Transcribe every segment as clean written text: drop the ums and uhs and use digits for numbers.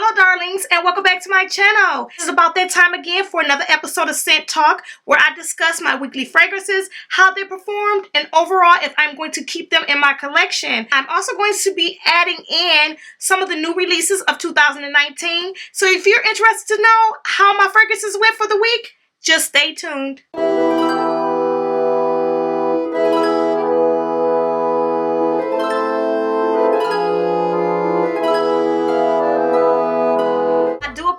Hello darlings, and welcome back to my channel. This is about that time again for another episode of Scent Talk, where I discuss my weekly fragrances, how they performed, and overall if I'm going to keep them in my collection. I'm also going to be adding in some of the new releases of 2019. So if you're interested to know how my fragrances went for the week, just stay tuned.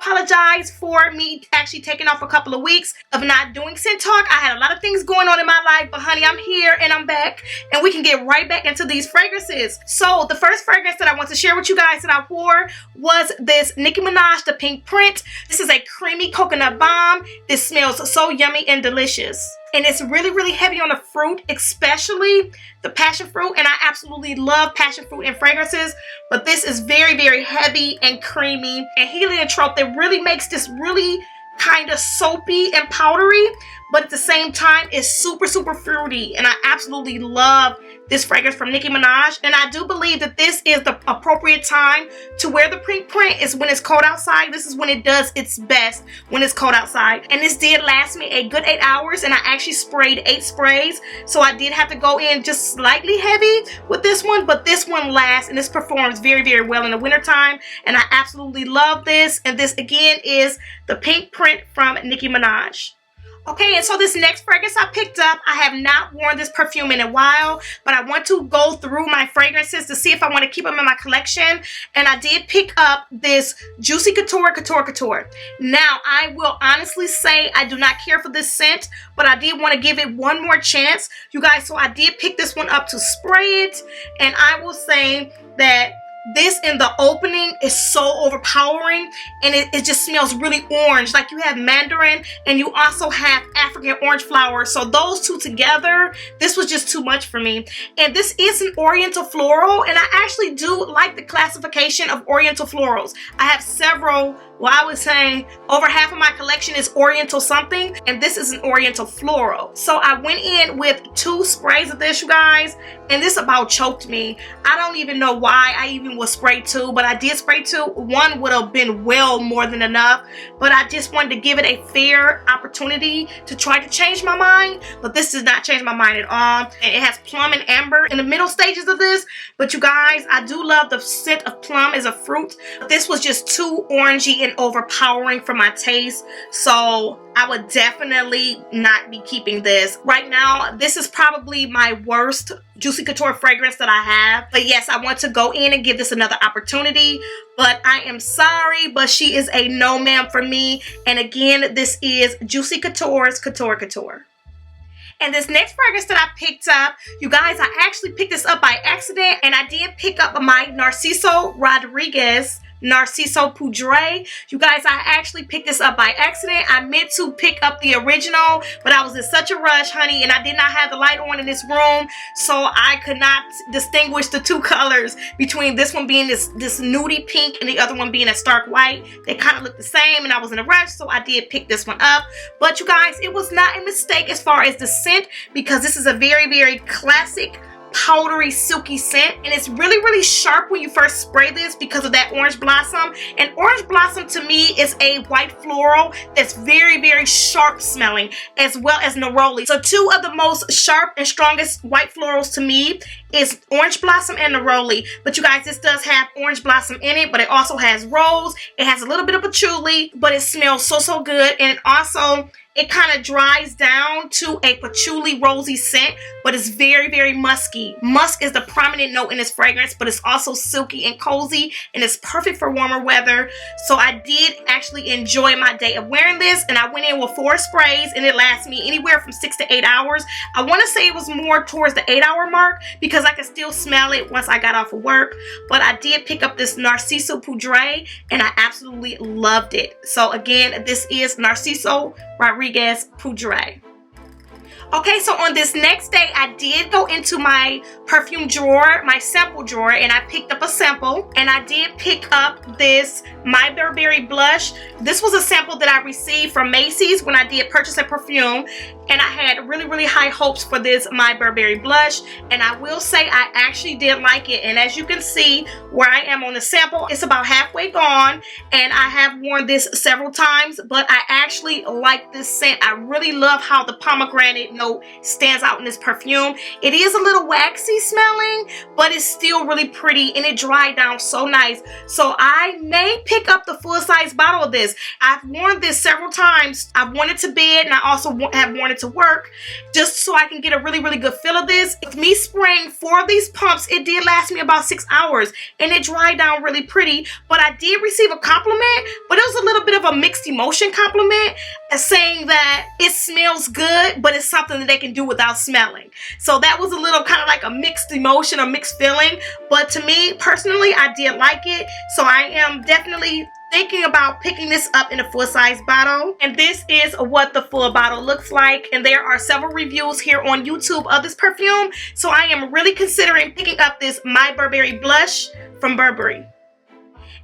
Apologize for me actually taking off a couple of weeks of not doing Scent Talk. I had a lot of things going on in my life, but honey, I'm here and I'm back, and we can get right back into these fragrances. So the first fragrance that I want to share with you guys that I wore was this Nicki Minaj, the pink print. This is a creamy coconut bomb. This smells so yummy and delicious. And it's really heavy on the fruit, especially the passion fruit. And I absolutely love passion fruit in fragrances. But this is very heavy and creamy and heliotrope that really makes this really kind of soapy and powdery. But at the same time, it's super fruity. And I absolutely love this fragrance from Nicki Minaj. And I do believe that this is the appropriate time to wear the pink print is when it's cold outside. This is when it does its best, when it's cold outside. And this did last me a good 8 hours. And I actually sprayed 8 sprays. So I did have to go in just slightly heavy with this one. But this one lasts and this performs very well in the wintertime. And I absolutely love this. And this again is the pink print from Nicki Minaj. Okay, and so this next fragrance I picked up, I have not worn this perfume in a while, but I want to go through my fragrances to see if I want to keep them in my collection. And I did pick up this Juicy Couture. Now, I will honestly say I do not care for this scent, but I did want to give it one more chance, you guys. So I did pick this one up to spray it, and I will say that this in the opening is so overpowering, and it just smells really orange, like you have mandarin and you also have African orange flower. So those two together, this was just too much for me. And this is an oriental floral, and I actually do like the classification of oriental florals. I have several. Well, I would say over half of my collection is oriental something, and this is an oriental floral. So I went in with 2 sprays of this, you guys, and this about choked me. I don't even know why I even was spray 2, but I did spray 2. 1 would have been well more than enough, but I just wanted to give it a fair opportunity to try to change my mind. But this does not change my mind at all. And it has plum and amber in the middle stages of this, but you guys, I do love the scent of plum as a fruit. This was just too orangey and overpowering for my taste, so I would definitely not be keeping this. Right now, this is probably my worst Juicy Couture fragrance that I have. But yes, I want to go in and give this another opportunity. But I am sorry, but she is a no ma'am for me. And again, this is Juicy Couture's Couture. And this next fragrance that I picked up, you guys, I actually picked this up by accident. And I did pick up my Narciso Rodriguez Narciso Poudree. You guys, I actually picked this up by accident. I meant to pick up the original, but I was in such a rush, honey, and I did not have the light on in this room, so I could not distinguish the 2 colors between this one being this nudie pink and the other one being a stark white. They kind of look the same, and I was in a rush, so I did pick this one up. But you guys, it was not a mistake as far as the scent, because this is a very classic powdery silky scent, and it's really sharp when you first spray this because of that orange blossom. And orange blossom to me is a white floral that's very sharp smelling, as well as neroli. So 2 of the most sharp and strongest white florals to me is orange blossom and neroli. But you guys, this does have orange blossom in it, but it also has rose. It has a little bit of patchouli, but it smells so good. And also it kind of dries down to a patchouli rosy scent, but it's very musky. Musk is the prominent note in this fragrance, but it's also silky and cozy, and it's perfect for warmer weather. So I did actually enjoy my day of wearing this, and I went in with 4 sprays, and it lasts me anywhere from 6 to 8 hours. I want to say it was more towards the 8-hour mark because I could still smell it once I got off of work. But I did pick up this Narciso Poudree, and I absolutely loved it. So again, this is Narciso Rodriguez Poudree. Okay, so on this next day, I did go into my perfume drawer, my sample drawer, and I picked up a sample. And I did pick up this My Burberry Blush. This was a sample that I received from Macy's when I did purchase a perfume. And I had really, really high hopes for this My Burberry Blush. And I will say I actually did like it. And as you can see where I am on the sample, it's about halfway gone. And I have worn this several times, but I actually like this scent. I really love how the pomegranate note stands out in this perfume. It is a little waxy smelling, but it's still really pretty and it dried down so nice. So I may pick up the full-size bottle of this. I've worn this several times. I've worn it to bed and I also have worn it to work just so I can get a really, really good feel of this. With me spraying 4 of these pumps, it did last me about 6 hours and it dried down really pretty. But I did receive a compliment, but it was a little bit of a mixed emotion compliment, saying that it smells good, but it's something that they can do without smelling. So that was a little kind of like a mixed emotion or mixed feeling. But to me personally, I did like it. So I am definitely thinking about picking this up in a full-size bottle. And this is what the full bottle looks like. And there are several reviews here on YouTube of this perfume. So I am really considering picking up this My Burberry Blush from Burberry.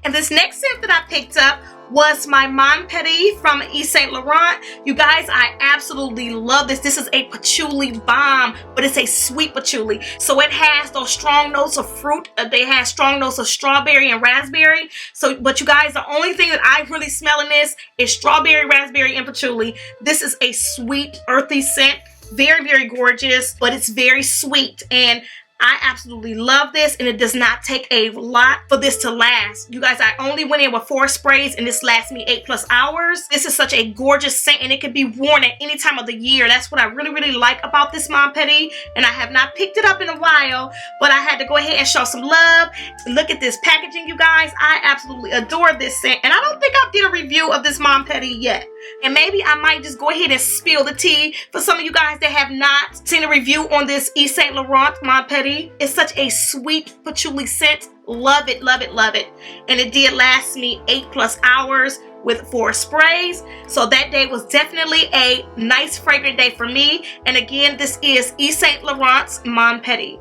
And this next scent that I picked up was my Mon Paris from Yves Saint Laurent. You guys, I absolutely love this. This is a patchouli bomb, but it's a sweet patchouli. So it has those strong notes of fruit. They have strong notes of strawberry and raspberry. So, but you guys, the only thing that I really smell in this is strawberry, raspberry, and patchouli. This is a sweet, earthy scent. Very, very gorgeous, but it's very sweet. And I absolutely love this, and it does not take a lot for this to last. You guys, I only went in with 4 sprays and this lasts me 8+ hours. This is such a gorgeous scent and it can be worn at any time of the year. That's what I really, really like about this Mon Paris, and I have not picked it up in a while, but I had to go ahead and show some love. Look at this packaging, you guys. I absolutely adore this scent, and I don't think I did a review of this Mon Paris yet. And maybe I might just go ahead and spill the tea for some of you guys that have not seen a review on this Yves Saint Laurent Mon Paris. It's such a sweet patchouli scent. Love it, love it, love it. And it did last me 8+ hours with 4 sprays. So that day was definitely a nice fragrant day for me. And again, this is Yves Saint Laurent's Mon Paris.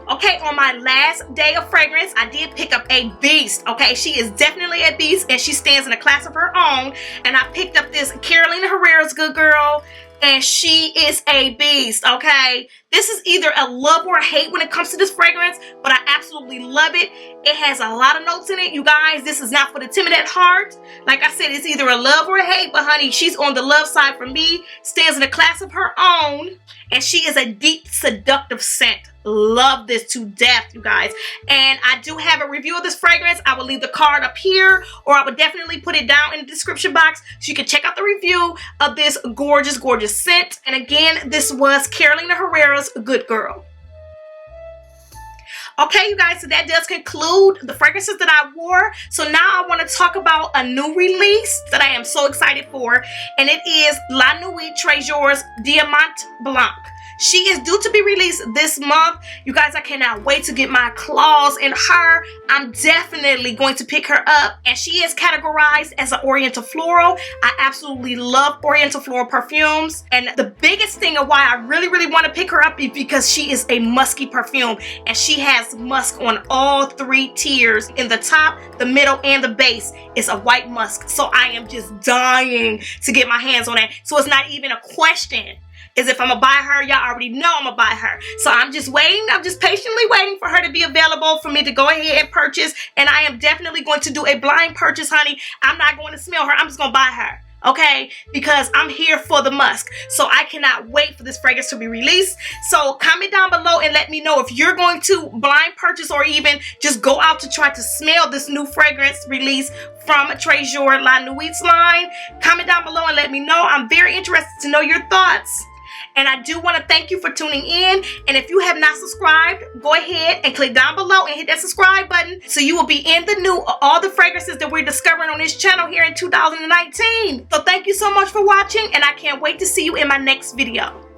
Okay, on my last day of fragrance, I did pick up a beast. Okay, she is definitely a beast and she stands in a class of her own. And I picked up this Carolina Herrera's Good Girl, and she is a beast. Okay, this is either a love or a hate when it comes to this fragrance, but I absolutely love it. It has a lot of notes in it, you guys. This is not for the timid at heart. Like I said, it's either a love or a hate, but honey, she's on the love side for me. Stands in a class of her own, and she is a deep, seductive scent. Love this to death, you guys. And I do have a review of this fragrance. I will leave the card up here, or I would definitely put it down in the description box so you can check out the review of this gorgeous, gorgeous scent. And again, this was Carolina Herrera's Good Girl. Okay, you guys, so that does conclude the fragrances that I wore. So now I want to talk about a new release that I am so excited for, and it is La Nuit Treasures Diamant Blanc. She is due to be released this month. You guys, I cannot wait to get my claws in her. I'm definitely going to pick her up. And she is categorized as an Oriental Floral. I absolutely love Oriental Floral perfumes. And the biggest thing of why I really, really want to pick her up is because she is a musky perfume. And she has musk on all 3 tiers. In the top, the middle, and the base is a white musk. So I am just dying to get my hands on that. So it's not even a question. Is if I'm gonna buy her, y'all already know I'm gonna buy her. So I'm just waiting, I'm just patiently waiting for her to be available for me to go ahead and purchase. And I am definitely going to do a blind purchase, honey. I'm not going to smell her, I'm just gonna buy her. Okay, because I'm here for the musk. So I cannot wait for this fragrance to be released. So comment down below and let me know if you're going to blind purchase or even just go out to try to smell this new fragrance release from Treasure La Nuit's line. Comment down below and let me know. I'm very interested to know your thoughts. And I do want to thank you for tuning in. And if you have not subscribed, go ahead and click down below and hit that subscribe button so you will be in the know of all the fragrances that we're discovering on this channel here in 2019. So thank you so much for watching, and I can't wait to see you in my next video.